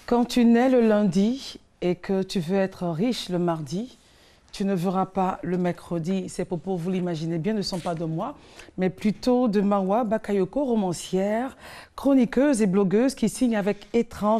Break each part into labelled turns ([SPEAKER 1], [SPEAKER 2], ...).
[SPEAKER 1] Quand tu nais le lundi et que tu veux être riche le mardi, tu ne verras pas le mercredi. Ces propos, vous l'imaginez bien, ne sont pas de moi, mais plutôt de Marwa Bakayoko, romancière, chroniqueuse et blogueuse qui signe avec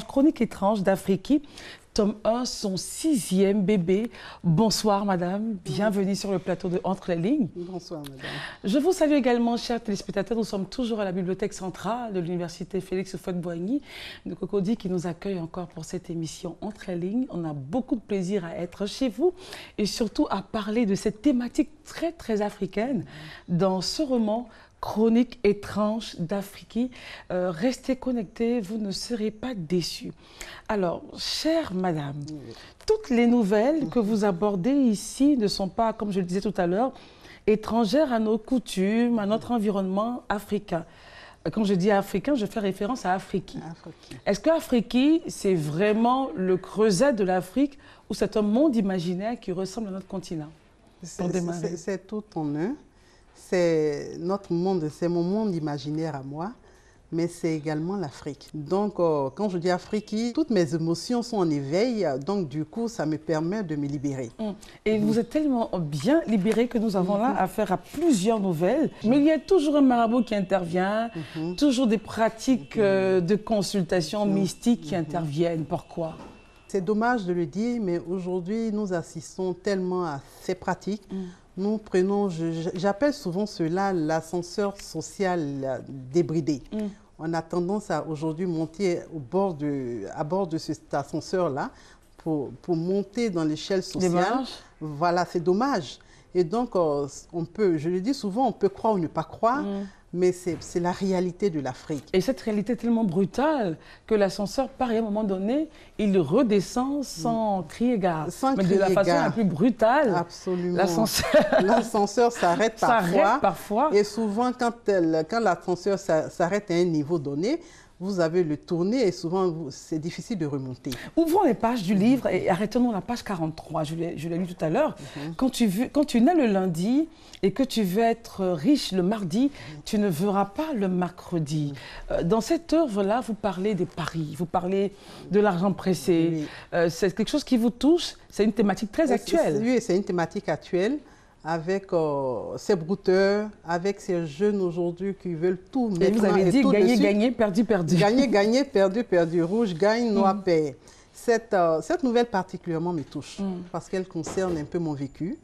[SPEAKER 1] Chronique étrange d'Afrique, tome 1, son 6e bébé. Bonsoir madame, bienvenue sur le plateau de Entre les lignes.
[SPEAKER 2] Bonsoir madame.
[SPEAKER 1] Je vous salue également, chers téléspectateurs. Nous sommes toujours à la bibliothèque centrale de l'université Félix Houphouët-Boigny de Cocody qui nous accueille encore pour cette émission Entre les lignes. On a beaucoup de plaisir à être chez vous et surtout à parler de cette thématique très africaine dans ce roman Chronique étrange d'Afrique. Restez connectés, vous ne serez pas déçus. Alors, chère madame, toutes les nouvelles que vous abordez ici ne sont pas, comme je le disais tout à l'heure, étrangères à nos coutumes, à notre environnement africain. Quand je dis africain, je fais référence à Afrique. Est-ce que Afrique, c'est vraiment le creuset de l'Afrique ou c'est un monde imaginaire qui ressemble à notre continent?
[SPEAKER 2] C'est tout en un. C'est notre monde, c'est mon monde imaginaire à moi, mais c'est également l'Afrique. Donc, quand je dis Afrique, toutes mes émotions sont en éveil, donc du coup, ça me permet de me libérer.
[SPEAKER 1] Et vous êtes tellement bien libéré que nous avons là affaire à plusieurs nouvelles, mais il y a toujours un marabout qui intervient, toujours des pratiques de consultation mystique qui interviennent. Pourquoi?
[SPEAKER 2] C'est dommage de le dire, mais aujourd'hui, nous assistons tellement à ces pratiques. Nous prenons, j'appelle souvent cela l'ascenseur social débridé. On a tendance à aujourd'hui monter à bord de cet ascenseur-là pour monter dans l'échelle sociale. Voilà, c'est dommage. Et donc, je le dis souvent, on peut croire ou ne pas croire, mais c'est la réalité de l'Afrique.
[SPEAKER 1] Et cette réalité est tellement brutale que l'ascenseur, par un moment donné, il redescend sans crier gare. Mais de la façon la plus brutale.
[SPEAKER 2] Absolument.
[SPEAKER 1] L'ascenseur
[SPEAKER 2] s'arrête parfois. Et souvent, quand l'ascenseur s'arrête à un niveau donné, vous avez le tourner et souvent, c'est difficile de remonter.
[SPEAKER 1] Ouvrons les pages du livre et arrêtons la page 43. Je l'ai lu tout à l'heure. Quand tu nais le lundi et que tu veux être riche le mardi, tu ne verras pas le mercredi. Dans cette œuvre-là, vous parlez des paris, vous parlez de l'argent pressé. C'est quelque chose qui vous touche. C'est une thématique très actuelle.
[SPEAKER 2] Oui, c'est une thématique actuelle. Avec ces brouteurs, avec ces jeunes aujourd'hui qui veulent tout mettre.
[SPEAKER 1] Et vous avez dit gagner, gagner, perdu, perdu.
[SPEAKER 2] Gagner, gagner, perdu, perdu. Rouge gagne, noir perd. Cette nouvelle particulièrement me touche parce qu'elle concerne un peu mon vécu.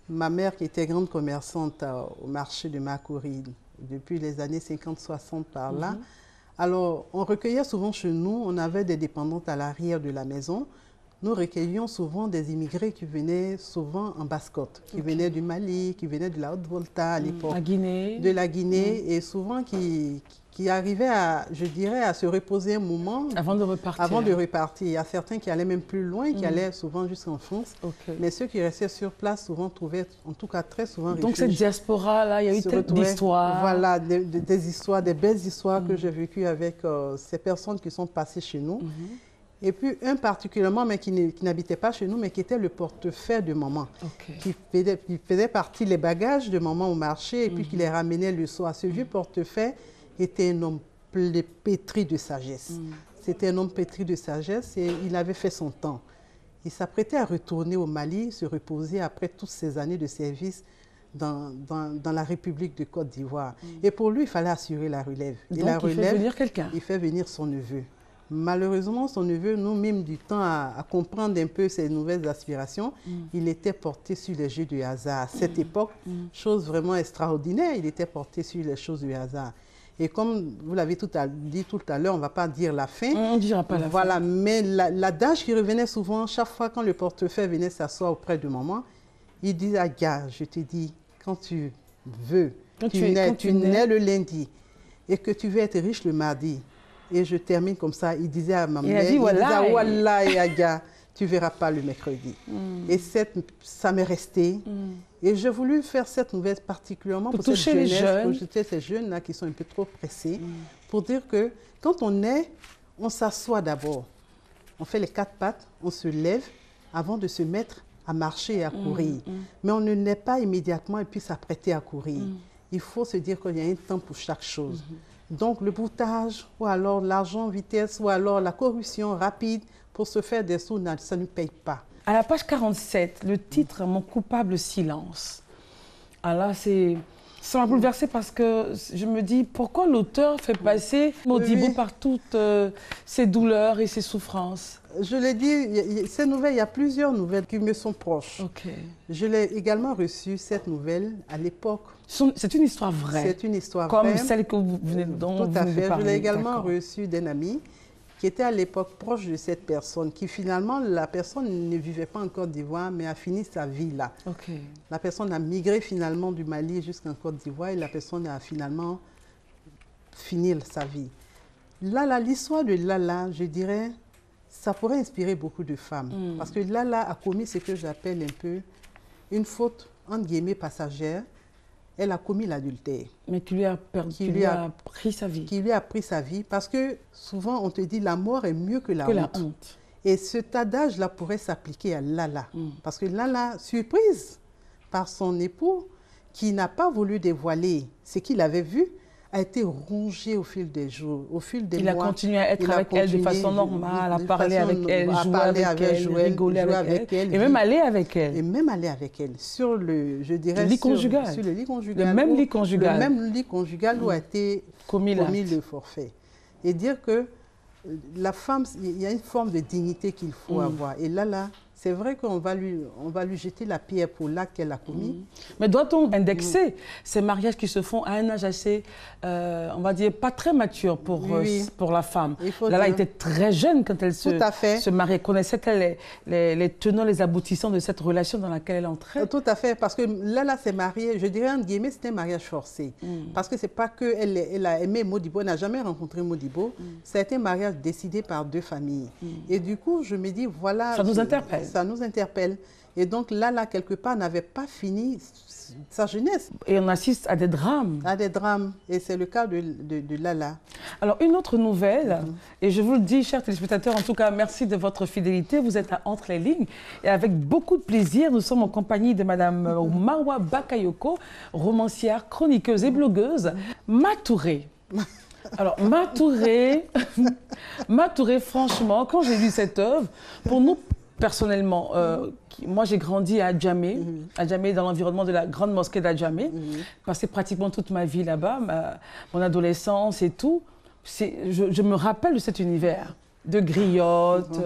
[SPEAKER 2] Ma mère qui était grande commerçante au marché de Makori depuis les années 50-60 par là. Alors, on recueillait souvent chez nous, on avait des dépendantes à l'arrière de la maison. Nous recueillions souvent des immigrés qui venaient souvent en basse-côte, qui venaient du Mali, qui venaient de la Haute-Volta à l'époque.
[SPEAKER 1] De
[SPEAKER 2] la Guinée, et souvent qui arrivaient à, je dirais, à se reposer un moment.
[SPEAKER 1] Avant de repartir.
[SPEAKER 2] Il y a certains qui allaient même plus loin, qui allaient souvent jusqu'en France. Mais ceux qui restaient sur place souvent trouvaient, en tout cas très souvent, refuge.
[SPEAKER 1] Donc cette diaspora-là, il y a eu tellement d'histoires.
[SPEAKER 2] Voilà, des histoires, des belles histoires que j'ai vécues avec ces personnes qui sont passées chez nous. Et puis un particulièrement, mais qui n'habitait pas chez nous, mais qui était le portefeuille de maman, qui faisait partie des bagages de maman au marché et puis qui les ramenait le soir. Ce vieux portefeuille était un homme pétri de sagesse. C'était un homme pétri de sagesse et il avait fait son temps. Il s'apprêtait à retourner au Mali, se reposer après toutes ces années de service dans la République de Côte d'Ivoire. Et pour lui, il fallait assurer la relève.
[SPEAKER 1] Donc, et la relève, il fait venir quelqu'un.
[SPEAKER 2] Il fait venir son neveu. Malheureusement, son neveu nous mîmes du temps à comprendre un peu ses nouvelles aspirations. Il était porté sur les jeux du hasard. À cette époque, chose vraiment extraordinaire, il était porté sur les choses du hasard. Et comme vous l'avez dit tout à l'heure, on ne va pas dire la fin.
[SPEAKER 1] On ne dira pas la fin.
[SPEAKER 2] Voilà, mais l'adage qui revenait souvent, chaque fois quand le portefeuille venait s'asseoir auprès de maman, il disait, ah, gars, je te dis, quand tu veux, tu nais le lundi et que tu veux être riche le mardi. Et je termine comme ça. Il disait à ma mère, Wallah, Yaga, tu ne verras pas le mercredi. Et ça m'est resté. Et j'ai voulu faire cette nouvelle particulièrement pour
[SPEAKER 1] toucher les jeunes.
[SPEAKER 2] Pour toucher ces jeunes-là qui sont un peu trop pressés. Pour dire que quand on naît, on s'assoit d'abord. On fait les 4 pattes, on se lève avant de se mettre à marcher et à courir. Mais on ne naît pas immédiatement et puis s'apprêter à courir. Il faut se dire qu'il y a un temps pour chaque chose. Donc le boutage, ou alors l'argent vitesse, ou alors la corruption rapide pour se faire des sous, ça ne paye pas.
[SPEAKER 1] À la page 47, le titre « Mon coupable silence ». Alors là, ça m'a bouleversée parce que je me dis pourquoi l'auteur fait passer Modibo par toutes ses douleurs et ses souffrances.
[SPEAKER 2] Je l'ai dit, ces nouvelles, il y a plusieurs nouvelles qui me sont proches. Je l'ai également reçue, cette nouvelle, à l'époque.
[SPEAKER 1] C'est une histoire vraie.
[SPEAKER 2] C'est une histoire
[SPEAKER 1] vraie.
[SPEAKER 2] Comme
[SPEAKER 1] celle que vous venez dont
[SPEAKER 2] Tout à fait.
[SPEAKER 1] Je
[SPEAKER 2] l'ai également reçue d'un ami qui était à l'époque proche de cette personne, qui finalement, la personne ne vivait pas en Côte d'Ivoire, mais a fini sa vie là. La personne a migré finalement du Mali jusqu'en Côte d'Ivoire et la personne a finalement fini sa vie. Lala, l'histoire de Lala, je dirais, ça pourrait inspirer beaucoup de femmes. Parce que Lala a commis ce que j'appelle un peu une faute, entre guillemets, passagère. Elle a commis l'adultère.
[SPEAKER 1] Mais qui lui a pris sa vie.
[SPEAKER 2] Qui lui a pris sa vie parce que souvent on te dit la mort est mieux que la honte. Et cet adage-là pourrait s'appliquer à Lala. Parce que Lala, surprise par son époux qui n'a pas voulu dévoiler ce qu'il avait vu, a été rongé au fil des jours, au fil des mois.
[SPEAKER 1] Il a continué à être avec elle de façon normale, à parler avec elle, jouer avec elle, rigoler avec elle, et même aller avec elle.
[SPEAKER 2] Et même aller avec elle, sur le, je dirais,
[SPEAKER 1] le lit conjugal.
[SPEAKER 2] Sur le lit conjugal.
[SPEAKER 1] Le même lit conjugal.
[SPEAKER 2] Le même lit conjugal où a été commis le forfait. Et dire que la femme, il y a une forme de dignité qu'il faut avoir. Et là, c'est vrai qu'on va lui jeter la pierre pour l'acte qu'elle a commis.
[SPEAKER 1] Mais doit-on indexer ces mariages qui se font à un âge assez, on va dire, pas très mature pour la femme? Lala était très jeune quand elle se mariait. Connaissait-elle les tenants, les aboutissants de cette relation dans laquelle elle entrait?
[SPEAKER 2] Tout à fait, parce que Lala s'est mariée, je dirais entre guillemets, c'était un mariage forcé. Parce que c'est pas qu'elle a aimé Modibo, elle n'a jamais rencontré Modibo. Ça a été un mariage décidé par deux familles. Et du coup, je me dis, voilà...
[SPEAKER 1] Ça nous interpelle.
[SPEAKER 2] Ça nous interpelle. Et donc Lala, quelque part, n'avait pas fini sa jeunesse.
[SPEAKER 1] Et on assiste à des drames.
[SPEAKER 2] À des drames. Et c'est le cas de Lala.
[SPEAKER 1] Alors, une autre nouvelle, et je vous le dis, chers téléspectateurs, en tout cas, merci de votre fidélité. Vous êtes à Entre les lignes. Et avec beaucoup de plaisir, nous sommes en compagnie de Madame Marwa Bakayoko, romancière, chroniqueuse et blogueuse. Matouré. Alors, Matouré, franchement, quand j'ai lu cette œuvre, pour nous, personnellement, moi j'ai grandi à Adjamé, dans l'environnement de la grande mosquée d'Adjamé, passé pratiquement toute ma vie là-bas, mon adolescence et tout. Je me rappelle de cet univers de griottes,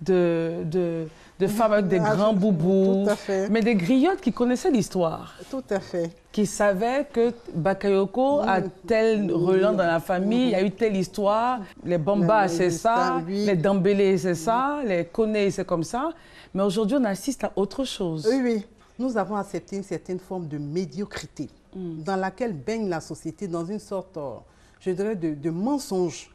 [SPEAKER 1] de femmes avec des grands boubous, mais des griottes qui connaissaient l'histoire.
[SPEAKER 2] Tout à fait.
[SPEAKER 1] Qui savaient que Bakayoko a tel relent dans la famille, il y a eu telle histoire, les Bamba c'est ça, les Dambélé c'est ça, les Koné c'est comme ça. Mais aujourd'hui on assiste à autre chose.
[SPEAKER 2] Oui, nous avons accepté une certaine forme de médiocrité dans laquelle baigne la société, dans une sorte, je dirais, de mensonge.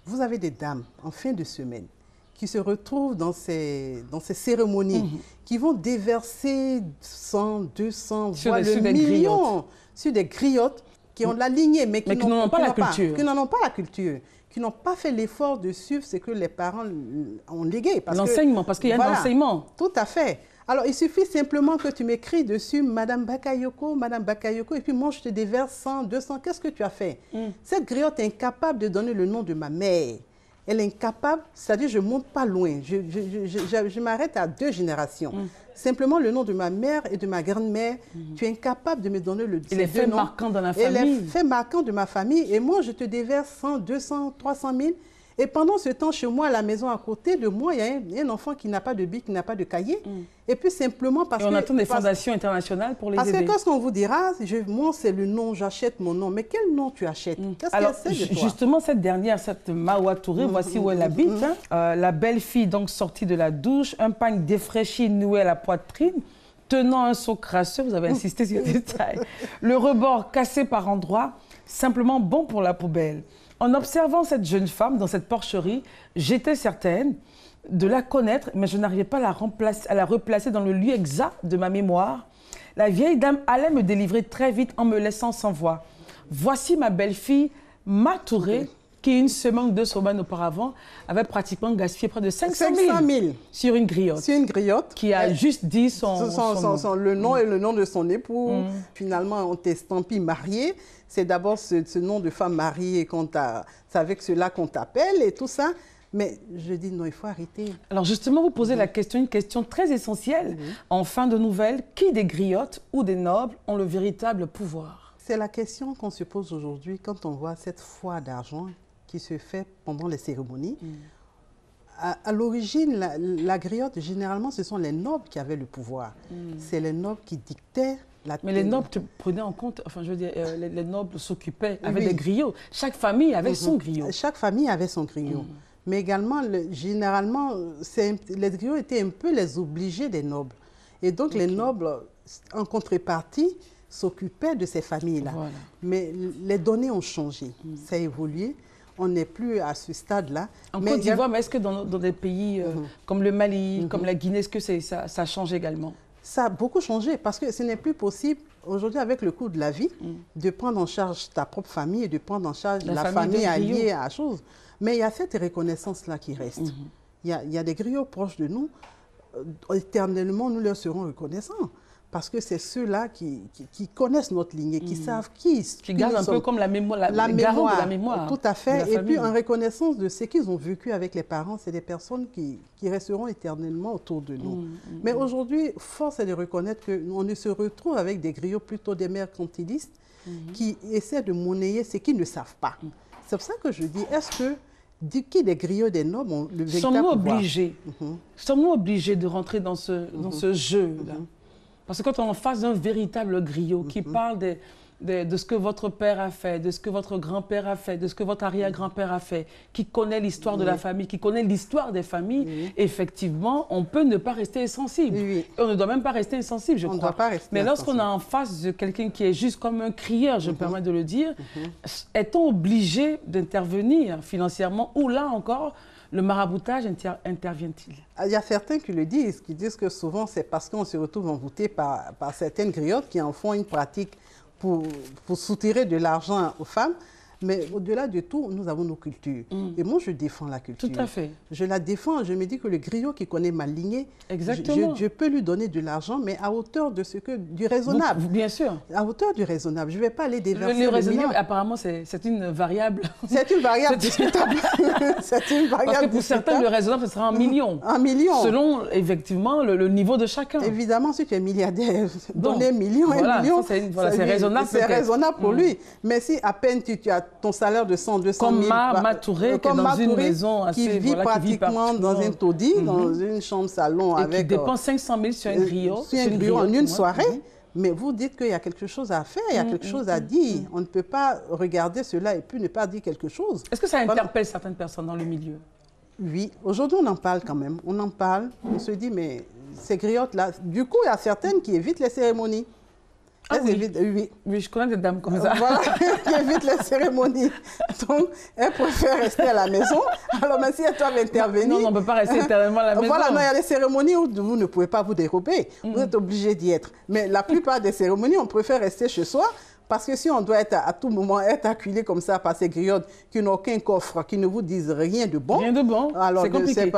[SPEAKER 2] Vous avez des dames en fin de semaine qui se retrouvent dans ces cérémonies, qui vont déverser 100, 200, voire le million sur des griottes qui ont la lignée, mais qui n'en ont pas la culture. Qui n'en ont pas la culture, qui n'ont pas fait l'effort de suivre ce que les parents ont légué.
[SPEAKER 1] L'enseignement, parce qu'il y a un enseignement.
[SPEAKER 2] Tout à fait. Alors, il suffit simplement que tu m'écris dessus, Madame Bakayoko, et puis moi, je te déverse 100, 200. Qu'est-ce que tu as fait? Cette griotte est incapable de donner le nom de ma mère. Elle est incapable, c'est-à-dire je ne monte pas loin. Je m'arrête à 2 générations. Simplement le nom de ma mère et de ma grand-mère, tu es incapable de me donner le
[SPEAKER 1] les faits marquants dans la famille.
[SPEAKER 2] Et les faits marquants de ma famille. Et moi, je te déverse 100, 200, 300 000. Et pendant ce temps, chez moi, à la maison à côté de moi, il y a un enfant qui n'a pas de bic, qui n'a pas de cahier. Et puis simplement parce que...
[SPEAKER 1] Et on attend des fondations internationales pour les aider.
[SPEAKER 2] Parce que qu'est-ce qu'on vous dira? Moi, c'est le nom, j'achète mon nom. Mais quel nom tu achètes? Qu'est-ce qu'elle sait de toi?
[SPEAKER 1] Justement, cette dernière, cette Marwa Touré, voici où elle habite. La belle-fille, donc, sortie de la douche, un pagne défraîchi noué à la poitrine, tenant un seau crasseux, vous avez insisté sur le détail, le rebord cassé par endroits, simplement bon pour la poubelle. En observant cette jeune femme dans cette porcherie, j'étais certaine de la connaître, mais je n'arrivais pas à la replacer dans le lieu exact de ma mémoire. La vieille dame allait me délivrer très vite en me laissant sans voix. Voici ma belle-fille, Matouré, qui, une semaine ou 2 semaines auparavant, avait pratiquement gaspillé près de 500 000 sur une griotte.
[SPEAKER 2] Sur une griotte.
[SPEAKER 1] Qui a juste dit
[SPEAKER 2] le nom et le nom de son époux. Finalement, on t'estampille marié. C'est d'abord ce nom de femme mariée, c'est avec cela qu'on t'appelle et tout ça. Mais je dis non, il faut arrêter.
[SPEAKER 1] Alors justement, vous posez une question très essentielle. En fin de nouvelle, qui des griottes ou des nobles ont le véritable pouvoir?
[SPEAKER 2] C'est la question qu'on se pose aujourd'hui quand on voit cette foire d'argent qui se fait pendant les cérémonies. À l'origine, la griotte, généralement, ce sont les nobles qui avaient le pouvoir. C'est les nobles qui dictaient la...
[SPEAKER 1] Mais les nobles prenaient en compte, enfin je veux dire, les nobles s'occupaient avec des griots. Chaque famille avait son griot.
[SPEAKER 2] Chaque famille avait son griot. Mais également, généralement, les griots étaient un peu les obligés des nobles. Et donc, les nobles, en contrepartie, s'occupaient de ces familles-là. Voilà. Mais les données ont changé. Ça a évolué. On n'est plus à ce stade-là.
[SPEAKER 1] En Côte d'Ivoire, mais est-ce que dans des pays comme le Mali, comme la Guinée, est-ce que ça change également? Ça
[SPEAKER 2] a beaucoup changé parce que ce n'est plus possible, aujourd'hui, avec le coût de la vie, de prendre en charge ta propre famille et de prendre en charge la famille alliée à la chose. Mais il y a cette reconnaissance-là qui reste. Il y a des griots proches de nous. Éternellement, nous leur serons reconnaissants. Parce que c'est ceux-là qui connaissent notre lignée, qui savent qui
[SPEAKER 1] gardent un peu comme la mémoire, la mémoire.
[SPEAKER 2] Tout à fait. Et puis, en reconnaissance de ce qu'ils ont vécu avec les parents, c'est des personnes qui resteront éternellement autour de nous. Mais aujourd'hui, force est de reconnaître qu'on ne se retrouve avec des griots, plutôt des mercantilistes, qui essaient de monnayer ce qu'ils ne savent pas. C'est pour ça que je dis, est-ce que qui des griots des nobles ont le véritable pouvoir?
[SPEAKER 1] Sommes-nous obligés de rentrer dans ce jeu-là? Parce que quand on est en face d'un véritable griot qui parle de ce que votre père a fait, de ce que votre grand-père a fait, de ce que votre arrière-grand-père a fait, qui connaît l'histoire de la famille, qui connaît l'histoire des familles, effectivement, on peut ne pas rester insensible. On ne doit même pas rester insensible, je crois. Mais lorsqu'on est en face de quelqu'un qui est juste comme un crieur, je me permets de le dire, est-on obligé d'intervenir financièrement ou là encore, le maraboutage intervient-il?
[SPEAKER 2] Il y a certains qui le disent, qui disent que souvent c'est parce qu'on se retrouve envoûté par certaines griottes qui en font une pratique pour soutirer de l'argent aux femmes. Mais au-delà de tout, nous avons nos cultures. Et moi, je défends la culture.
[SPEAKER 1] Tout à fait.
[SPEAKER 2] Je la défends. Je me dis que le griot qui connaît ma lignée, je peux lui donner de l'argent, mais à hauteur de du raisonnable.
[SPEAKER 1] Bien sûr.
[SPEAKER 2] À hauteur du raisonnable. Je ne vais pas aller déverser
[SPEAKER 1] le raisonnable, apparemment, c'est une variable.
[SPEAKER 2] C'est une variable discutable. C'est une variable
[SPEAKER 1] Parce que pour certains, le raisonnable, ce sera en millions.
[SPEAKER 2] En millions.
[SPEAKER 1] Selon, effectivement, le niveau de chacun.
[SPEAKER 2] Évidemment, si tu es milliardaire, donner millions et millions,
[SPEAKER 1] c'est raisonnable.
[SPEAKER 2] C'est raisonnable pour lui. Mais si à peine tu as ton salaire de 100, 200 000...
[SPEAKER 1] Comme Ma Touré, qui est dans une maison assez...
[SPEAKER 2] Qui vit pratiquement dans un taudis, dans une chambre salon avec...
[SPEAKER 1] Et qui dépense 500 000 sur un griot.
[SPEAKER 2] Sur un griot en une soirée. Mais vous dites qu'il y a quelque chose à faire, il y a quelque chose à dire. On ne peut pas regarder cela et puis ne pas dire quelque chose.
[SPEAKER 1] Est-ce que ça interpelle certaines personnes dans le milieu?
[SPEAKER 2] Oui, aujourd'hui on en parle quand même. On en parle, on se dit, mais ces griottes-là... Du coup, il y a certaines qui évitent les cérémonies.
[SPEAKER 1] Oui, je connais des dames comme ça.
[SPEAKER 2] Voilà, qui évitent les cérémonies. Donc, elles préfèrent rester à la maison. Alors, mais si elles doivent intervenir...
[SPEAKER 1] Non, on ne peut pas rester éternellement à la maison.
[SPEAKER 2] Voilà, non, il y a des cérémonies où vous ne pouvez pas vous dérober. Vous êtes obligé d'y être. Mais la plupart des cérémonies, on préfère rester chez soi. Parce que si on doit être à tout moment être acculé comme ça par ces griottes qui n'ont aucun coffre, qui ne vous disent rien de bon.
[SPEAKER 1] Rien de bon, c'est compliqué.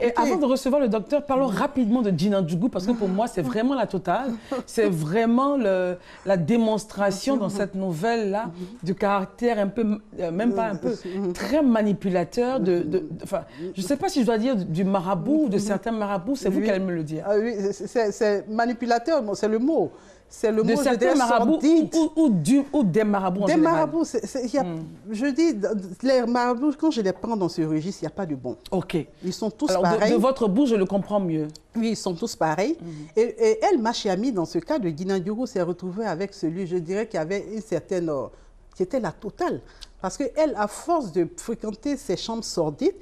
[SPEAKER 2] Et
[SPEAKER 1] avant de recevoir le docteur, parlons rapidement de Djina Djougou, parce que pour moi, c'est vraiment la totale. C'est vraiment la démonstration dans cette nouvelle-là du caractère un peu, même pas un peu, très manipulateur enfin, je ne sais pas si je dois dire du marabout ou de certains marabouts, c'est vous qui allez me le dire.
[SPEAKER 2] Oui, c'est manipulateur, c'est le mot. C'est le mot
[SPEAKER 1] de certains marabouts ou des marabouts en
[SPEAKER 2] Des
[SPEAKER 1] général.
[SPEAKER 2] marabouts, je dis, les marabouts, quand je les prends dans ce registre, il n'y a pas de bon.
[SPEAKER 1] Ok.
[SPEAKER 2] Ils sont tous
[SPEAKER 1] alors,
[SPEAKER 2] pareils.
[SPEAKER 1] De votre bouche, je le comprends mieux.
[SPEAKER 2] Oui, ils sont tous pareils. Et elle, Machiami, dans ce cas de Djina Djougou, s'est retrouvée avec celui, je dirais, qui avait une certaine... qui était la totale. Parce qu'elle, à force de fréquenter ces chambres sordides,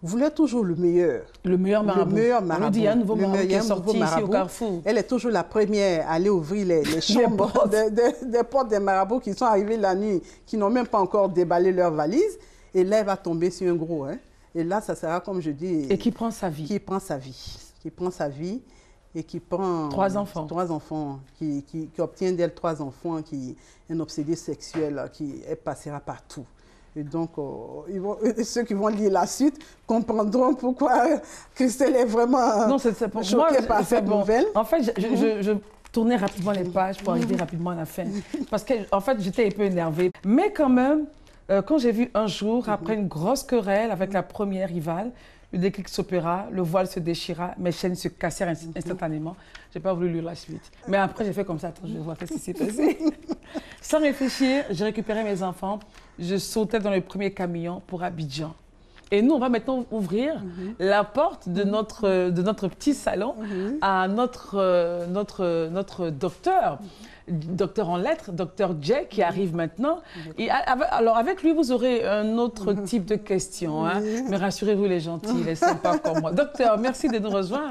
[SPEAKER 2] voulait toujours le meilleur.
[SPEAKER 1] Le meilleur marabout.
[SPEAKER 2] Le meilleur marabout.
[SPEAKER 1] On dit, il y a un nouveau marabout qui est sorti ici au Carrefour.
[SPEAKER 2] Elle est toujours la première à aller ouvrir les chambres des portes des marabouts qui sont arrivés la nuit, qui n'ont même pas encore déballé leurs valises. Et là, elle va tomber sur un gros. Hein. Et là, ça sera, comme je dis...
[SPEAKER 1] Et qui prend sa vie.
[SPEAKER 2] Qui prend sa vie. Qui prend sa vie et qui prend...
[SPEAKER 1] 3 enfants.
[SPEAKER 2] 3 enfants. Qui obtient d'elle 3 enfants, un obsédé sexuel, elle passera partout. Et donc, ceux qui vont lire la suite comprendront pourquoi Christelle est vraiment choquée par cette nouvelle.
[SPEAKER 1] En fait, je tournais rapidement les pages pour arriver rapidement à la fin. Parce que, en fait, j'étais un peu énervée. Mais quand même, quand j'ai vu un jour, après une grosse querelle avec la première rivale, le déclic s'opéra, le voile se déchira, mes chaînes se cassèrent instantanément. Je n'ai pas voulu lire la suite. Mais après, j'ai fait comme ça, attends, je vais voir qu'est-ce qui s'est passé. Sans réfléchir, j'ai récupéré mes enfants, je sautais dans le premier camion pour Abidjan. Et nous, on va maintenant ouvrir la porte de notre petit salon à notre docteur. Docteur en lettres, docteur Jay, qui arrive maintenant. Et alors, avec lui, vous aurez un autre type de questions. Hein. Mais rassurez-vous, les gentils, les sympas comme moi. Docteur, merci de nous rejoindre.